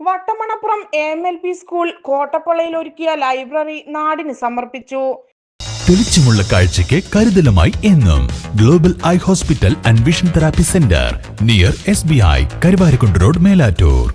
Vattamanappuram AMLP school കോട്ടപ്പള്ളയിൽ ഒരുക്കിയ library നാടിന് സമർപ്പിച്ചു. തെളിച്ചമുള്ള കാഴ്ചയ്ക്ക് കരുതലുമായി എന്നും global eye hospital and vision therapy centre near SBI Karuvarakundu road, Melattur.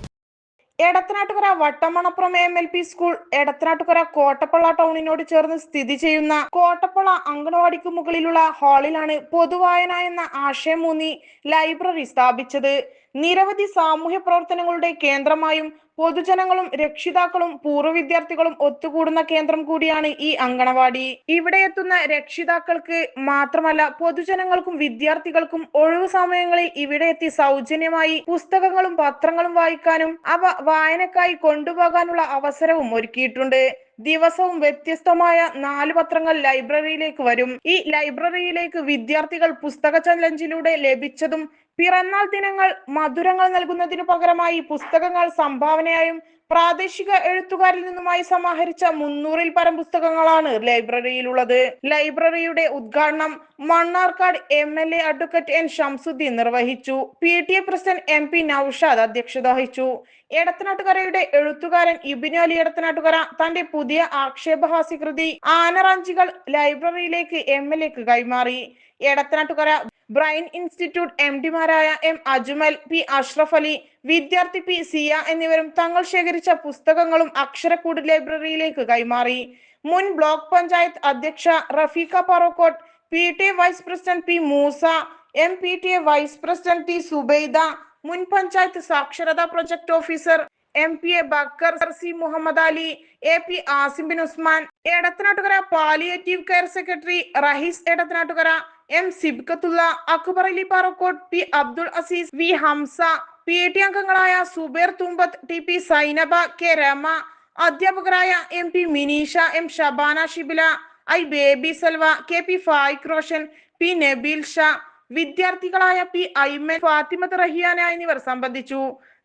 Edathanattukara Vattamanappuram AMLP school Edathanattukara Kottappalla ടൗണിനോട് ചേർന്ന് സ്ഥിതി ചെയ്യുന്ന കോട്ടപ്പള്ള അങ്കണവാടിക്ക് മുകളിലുള്ള ഹാളിലാണ് പൊതുവായന എന്ന ആശയമൂന്നി ലൈബ്രറി സ്ഥാപിച്ചത്. നിരവധി സാമൂഹ്യ പ്രവർത്തനങ്ങളുടെ കേന്ദ്രമായും പൊതുജനങ്ങളും രക്ഷിതാക്കളും പൂർവ്വ വിദ്യാർത്ഥികളും ഒത്തുകൂടുന്ന കേന്ദ്രം കൂടിയാണ് ഈ അങ്കണവാടി. ഇവിടെ എത്തുന്ന രക്ഷിതാക്കൾക്ക് മാത്രമല്ല പൊതുജനങ്ങൾക്കും വിദ്യാർത്ഥികൾക്കും ഒഴിവു സമയങ്ങളിൽ ഇവിടെ എത്തി സൗജന്യമായി പുസ്തകങ്ങളും പത്രങ്ങളും വായിക്കാനും അവ വായനക്കായി കൊണ്ടുപോകാനുള്ള അവസരവും ഒരുക്കിയിട്ടുണ്ട്. ദിവസവും വ്യത്യസ്തമായ 4 പത്രങ്ങൾ ലൈബ്രറിയിലേക്ക് വരും. ഈ ലൈബ്രറിയിലേക്ക് വിദ്യാർത്ഥികൾ പുസ്തക ചലഞ്ചിലൂടെ ലഭിച്ചതും പിറന്നാൾ ദിനങ്ങൾ മധുരങ്ങൾ നൽകുന്നതിനു പകരമായി പുസ്തകങ്ങൾ സംഭാവനയായും പ്രാദേശിക എഴുത്തുകാരിൽ നിന്നുമായി സമാഹരിച്ച 300-ൽ പരം പുസ്തകങ്ങളാണ് ലൈബ്രറിയിലുള്ളത്. ലൈബ്രറിയുടെ ഉദ്ഘാടനം Mannarkkad MLA advocate N Shamsuddeen നിർവഹിച്ചു. PTA പ്രസിഡന്റ് MP നൌഷാദ് അധ്യക്ഷത വഹിച്ചു. എടത്തനാട്ടുകരയുടെ എഴുത്തുകാരൻ ഇബിനു അലി എടത്തനാട്ടുകര തന്റെ പുതിയ ആക്ഷേപഹാസ്യകൃതി ആനറാഞ്ചികൾ ലൈബ്രറിയിലേക്ക് MLAക്ക് കൈമാറി. എടത്തനാട്ടുകര ബ്രൈൻ ഇൻസ്റ്റിറ്റ്യൂട്ട് MDമാരായ M അജ്മൽ, P അഷ്റഫ് അലി, വിദ്യാർത്ഥി P സിയ എന്നിവരും തങ്ങൾ ശേഖരിച്ച പുസ്തകങ്ങളും അക്ഷരക്കൂട് ലൈബ്രറിയിലേക്ക് കൈമാറി. മുൻ ബ്ലോക്ക് പഞ്ചായത്ത് അധ്യക്ഷ Rafeeqa Parokkot, PTA vice president P Moosa, MPTA vice president T Zubaida, മുൻ പഞ്ചായത്ത് സാക്ഷരതാ project officer MPA Bakkar, C Muhammad Ali, AP Asim bin Usman, Edathanattukara palliative care secretary Rahees Edathanattukara, M Sibghatullah, Akbar Ali Parakkot, P Abdul Azeez, V Hamza, PTA അംഗങ്ങളായ സുബൈർ തുമ്പത്ത്, TP സൈനബ, K രമ, അധ്യാപകരായ MP Minisha, M Shabana Shibila, I Baby Salva, KP Faiq Roshan, P Nabeel Shah, വിദ്യാർത്ഥികളായ P ഐമൻ, ഫാത്തിമത്ത് റഹിയാന എന്നിവർ സംബന്ധിച്ചു.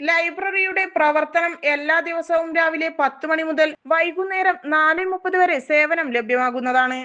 ലൈബ്രറിയുടെ പ്രവർത്തനം എല്ലാ ദിവസവും രാവിലെ 10 മണി മുതൽ വൈകുന്നേരം 4:30 വരെ സേവനം ലഭ്യമാകുന്നതാണ്.